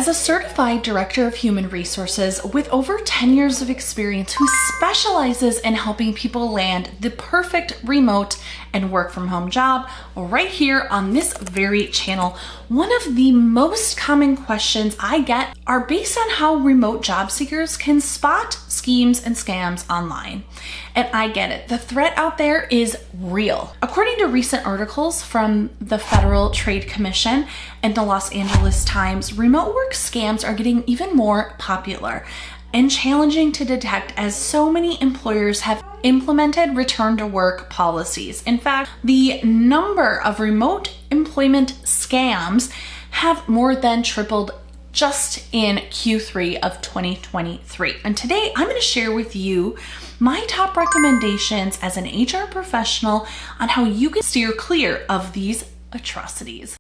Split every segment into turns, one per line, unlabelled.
As a certified director of human resources with over 10 years of experience who specializes in helping people land the perfect remote and work from home job right here on this very channel, one of the most common questions I get are based on how remote job seekers can spot schemes and scams online. And I get it, the threat out there is real. According to recent articles from the Federal Trade Commission and the Los Angeles Times, remote work scams are getting even more popular and challenging to detect as so many employers have implemented return to work policies. In fact, the number of remote employment scams have more than tripled just in Q3 of 2023. And today I'm going to share with you my top recommendations as an HR professional on how you can steer clear of these atrocities.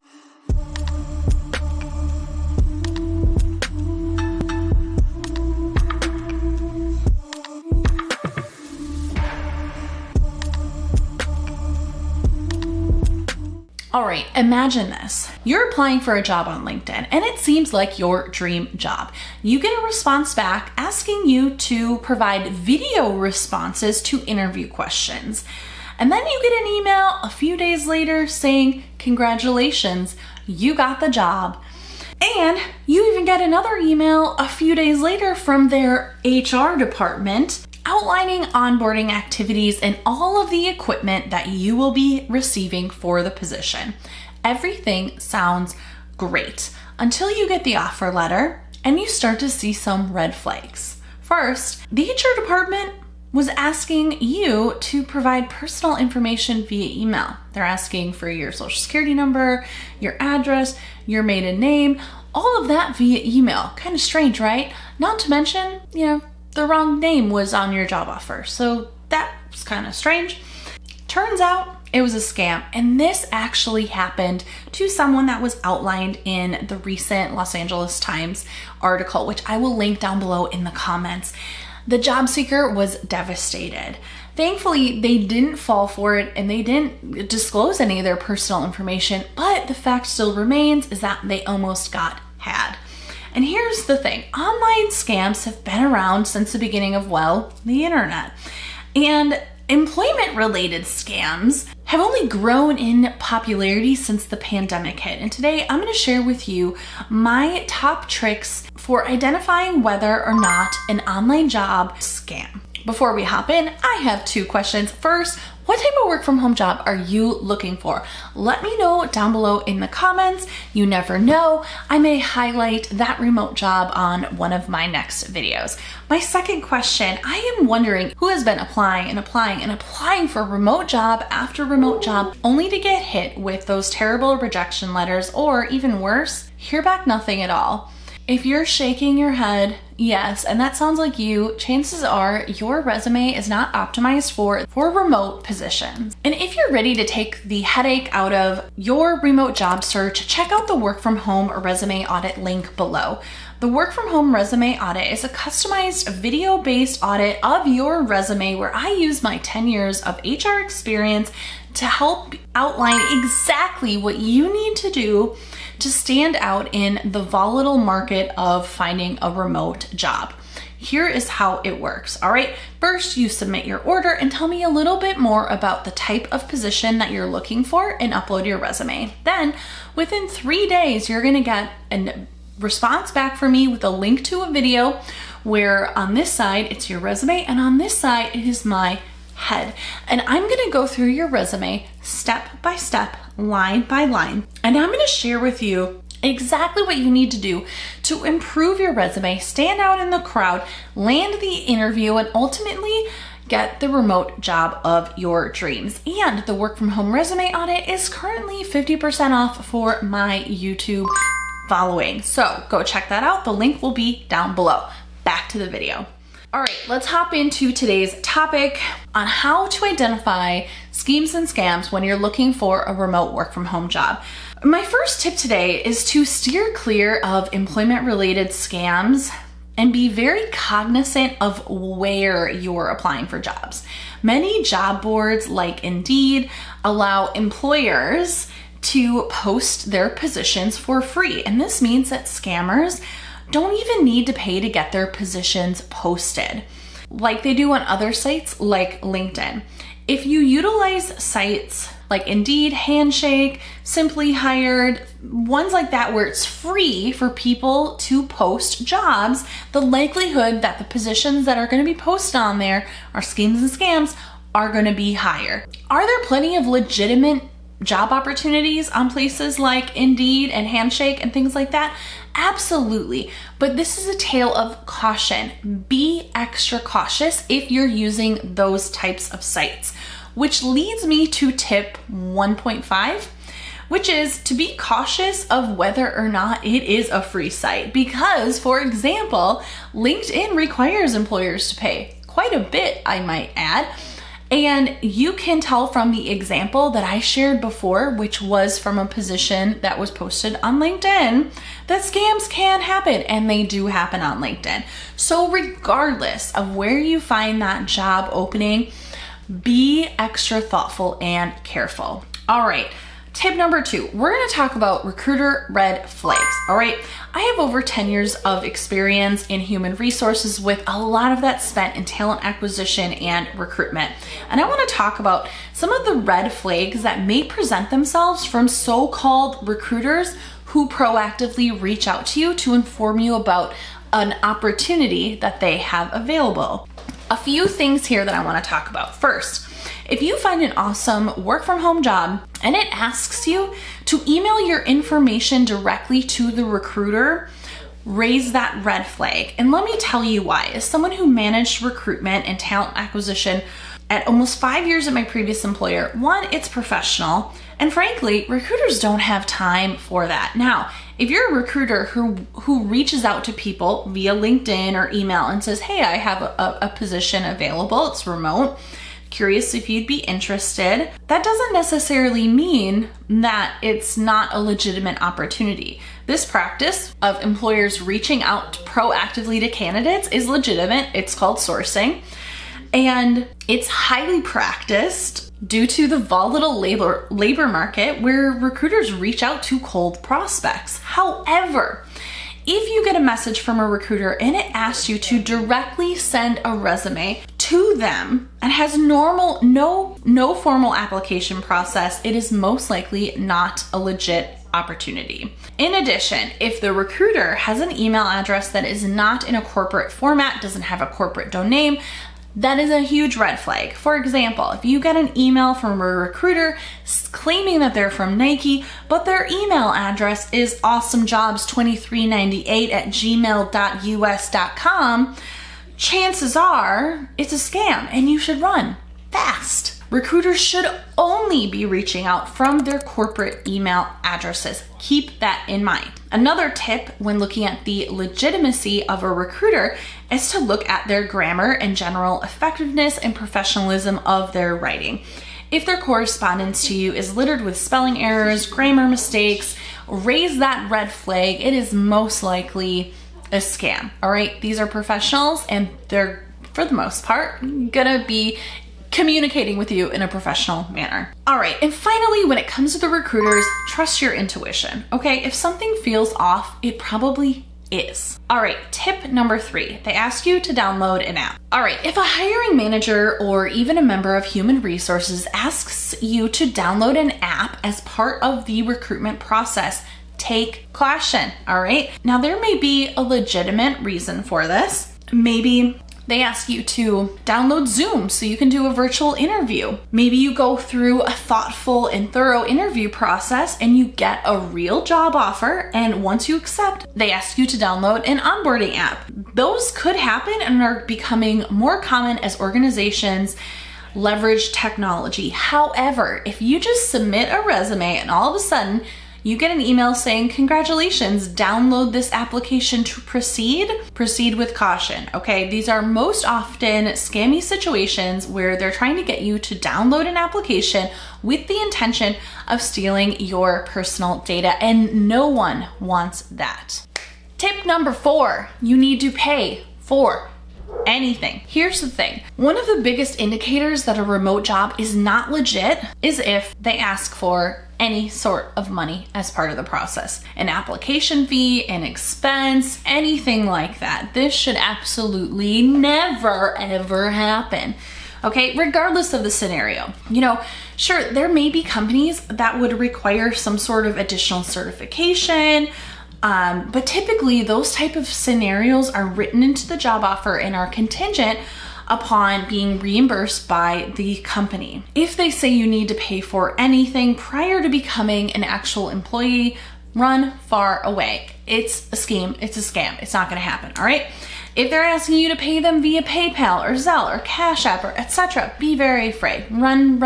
All right, imagine this. You're applying for a job on LinkedIn and it seems like your dream job. You get a response back asking you to provide video responses to interview questions. And then you get an email a few days later saying, congratulations, you got the job. And you even get another email a few days later from their HR department outlining onboarding activities and all of the equipment that you will be receiving for the position. Everything sounds great until you get the offer letter and you start to see some red flags. First, the HR department was asking you to provide personal information via email. They're asking for your social security number, your address, your maiden name, all of that via email. Kind of strange, right? Not to mention, the wrong name was on your job offer. So that was kind of strange. Turns out it was a scam. And this actually happened to someone that was outlined in the recent Los Angeles Times article, which I will link down below in the comments. The job seeker was devastated. Thankfully, they didn't fall for it and they didn't disclose any of their personal information, but the fact still remains is that they almost got had. And here's the thing, online scams have been around since the beginning of, the internet. And employment-related scams have only grown in popularity since the pandemic hit. And today I'm going to share with you my top tricks for identifying whether or not an online job scam. Before we hop in, I have two questions. First, what type of work from home job are you looking for? Let me know down below in the comments. You never know, I may highlight that remote job on one of my next videos. My second question, I am wondering who has been applying for remote job after remote job only to get hit with those terrible rejection letters or even worse, hear back nothing at all. If you're shaking your head, yes, and that sounds like you, chances are your resume is not optimized for remote positions. And if you're ready to take the headache out of your remote job search, check out the work from home resume audit link below. The work from home resume audit is a customized video-based audit of your resume where I use my 10 years of HR experience to help outline exactly what you need to do to stand out in the volatile market of finding a remote job. Here is how it works. All right, first you submit your order and tell me a little bit more about the type of position that you're looking for and upload your resume. Then within 3 days, you're gonna get a response back from me with a link to a video where on this side, it's your resume and on this side, it is my head. And I'm gonna go through your resume step by step, line by line. And I'm gonna share with you exactly what you need to do to improve your resume, stand out in the crowd, land the interview, and ultimately get the remote job of your dreams. And the work from home resume audit is currently 50% off for my YouTube following. So go check that out. The link will be down below. Back to the video. All right, let's hop into today's topic on how to identify schemes and scams when you're looking for a remote work from home job. My first tip today is to steer clear of employment-related scams and be very cognizant of where you're applying for jobs. Many job boards like Indeed allow employers to post their positions for free. And this means that scammers don't even need to pay to get their positions posted like they do on other sites like LinkedIn. If you utilize sites like Indeed, Handshake, Simply Hired, ones like that where it's free for people to post jobs, the likelihood that the positions that are going to be posted on there are schemes and scams are going to be higher. Are there plenty of legitimate job opportunities on places like Indeed and Handshake and things like that? Absolutely. But this is a tale of caution. Be extra cautious if you're using those types of sites, which leads me to tip 1.5, which is to be cautious of whether or not it is a free site. Because, for example, LinkedIn requires employers to pay quite a bit, I might add. And you can tell from the example that I shared before, which was from a position that was posted on LinkedIn, that scams can happen, and they do happen on LinkedIn. So regardless of where you find that job opening, be extra thoughtful and careful. All right. Tip number 2, we're going to talk about recruiter red flags. All right. I have over 10 years of experience in human resources, with a lot of that spent in talent acquisition and recruitment. And I want to talk about some of the red flags that may present themselves from so-called recruiters who proactively reach out to you to inform you about an opportunity that they have available. A few things here that I want to talk about. First, if you find an awesome work from home job and it asks you to email your information directly to the recruiter, raise that red flag. And let me tell you why. As someone who managed recruitment and talent acquisition at almost 5 years at my previous employer, one, it's professional. And frankly, recruiters don't have time for that. Now, if you're a recruiter who reaches out to people via LinkedIn or email and says, hey, I have a position available, it's remote, curious if you'd be interested, that doesn't necessarily mean that it's not a legitimate opportunity. This practice of employers reaching out proactively to candidates is legitimate. It's called sourcing. And it's highly practiced due to the volatile labor market where recruiters reach out to cold prospects. However, if you get a message from a recruiter and it asks you to directly send a resume to them and has no formal application process, it is most likely not a legit opportunity. In addition, if the recruiter has an email address that is not in a corporate format, doesn't have a corporate domain, that is a huge red flag. For example, if you get an email from a recruiter claiming that they're from Nike, but their email address is awesomejobs2398@gmail.us.com, chances are it's a scam and you should run fast. Recruiters should only be reaching out from their corporate email addresses. Keep that in mind. Another tip when looking at the legitimacy of a recruiter is to look at their grammar and general effectiveness and professionalism of their writing. If their correspondence to you is littered with spelling errors, grammar mistakes, raise that red flag. It is most likely a scam. All right, these are professionals and they're, for the most part, gonna be communicating with you in a professional manner. All right, and finally, when it comes to the recruiters, trust your intuition, okay? If something feels off, it probably is. All right, tip number 3, they ask you to download an app. All right, if a hiring manager or even a member of human resources asks you to download an app as part of the recruitment process, take caution, all right? Now, there may be a legitimate reason for this. Maybe they ask you to download Zoom so you can do a virtual interview. Maybe you go through a thoughtful and thorough interview process and you get a real job offer, and once you accept, they ask you to download an onboarding app. Those could happen and are becoming more common as organizations leverage technology. However, if you just submit a resume and all of a sudden you get an email saying, congratulations, download this application to proceed with caution, okay? These are most often scammy situations where they're trying to get you to download an application with the intention of stealing your personal data, and no one wants that. Tip number 4, you need to pay for anything. Here's the thing. One of the biggest indicators that a remote job is not legit is if they ask for any sort of money as part of the process. An application fee, an expense, anything like that. This should absolutely never, ever happen. Okay, regardless of the scenario. Sure, there may be companies that would require some sort of additional certification, but typically those type of scenarios are written into the job offer and are contingent upon being reimbursed by the company. If they say you need to pay for anything prior to becoming an actual employee, run far away. It's a scheme, it's a scam, it's not gonna happen, all right? If they're asking you to pay them via PayPal or Zelle or Cash App or etc., be very afraid. Run.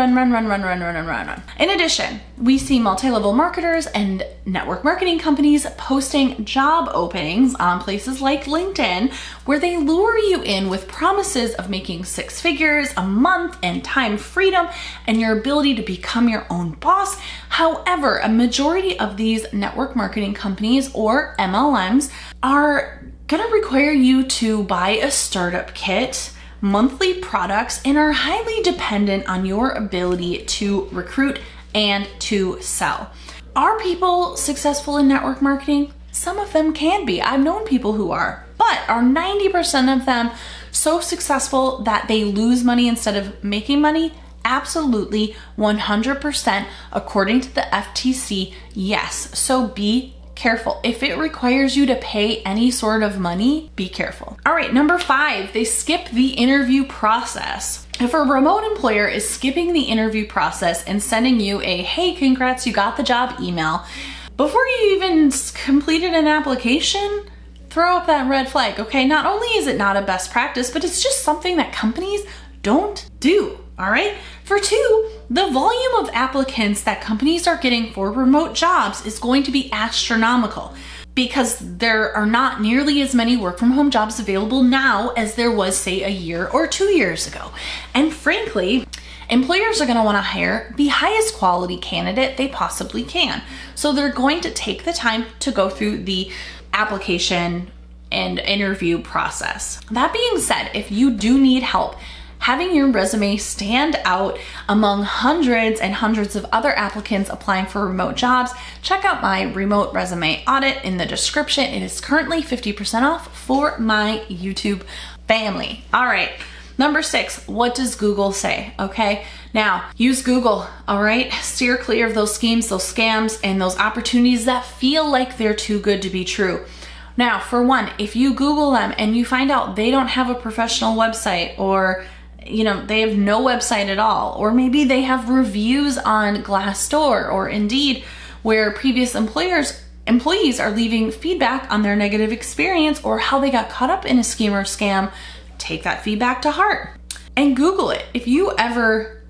In addition, we see multi-level marketers and network marketing companies posting job openings on places like LinkedIn where they lure you in with promises of making 6 figures a month and time freedom and your ability to become your own boss. However, a majority of these network marketing companies or MLMs are gonna require you to buy a startup kit, monthly products, and are highly dependent on your ability to recruit and to sell. Are people successful in network marketing? Some of them can be. I've known people who are, but are 90% of them so successful that they lose money instead of making money? Absolutely, 100% according to the FTC, yes. So be careful. If it requires you to pay any sort of money, be careful. All right, number 5, they skip the interview process. If a remote employer is skipping the interview process and sending you a, hey, congrats, you got the job email, before you even completed an application, throw up that red flag, okay? Not only is it not a best practice, but it's just something that companies don't do. All right. For 2, the volume of applicants that companies are getting for remote jobs is going to be astronomical because there are not nearly as many work from home jobs available now as there was, say, a year or 2 years ago. And frankly, employers are going to want to hire the highest quality candidate they possibly can. So they're going to take the time to go through the application and interview process. That being said, if you do need help having your resume stand out among hundreds and hundreds of other applicants applying for remote jobs, check out my remote resume audit in the description. It is currently 50% off for my YouTube family. All right. Number 6, what does Google say? Okay, now use Google, all right? Steer clear of those schemes, those scams, and those opportunities that feel like they're too good to be true. Now, for one, if you Google them and you find out they don't have a professional website, or they have no website at all, or maybe they have reviews on Glassdoor or Indeed where previous employees are leaving feedback on their negative experience or how they got caught up in a scheme or scam, take that feedback to heart and Google it. If you ever,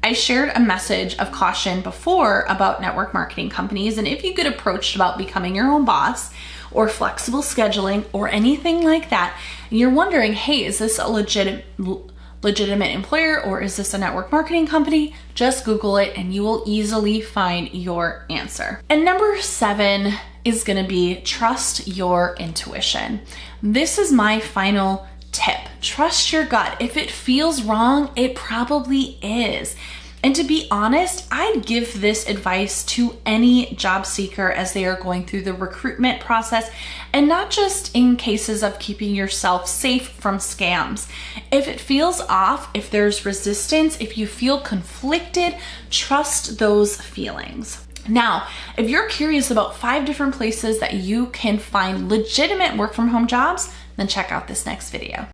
I shared a message of caution before about network marketing companies, and if you get approached about becoming your own boss or flexible scheduling or anything like that, and you're wondering, hey, is this a legitimate employer or is this a network marketing company? Just Google it and you will easily find your answer. And number 7 is gonna be trust your intuition. This is my final tip. Trust your gut. If it feels wrong, it probably is. And to be honest, I'd give this advice to any job seeker as they are going through the recruitment process, and not just in cases of keeping yourself safe from scams. If it feels off, if there's resistance, if you feel conflicted, trust those feelings. Now, if you're curious about 5 different places that you can find legitimate work from home jobs, then check out this next video.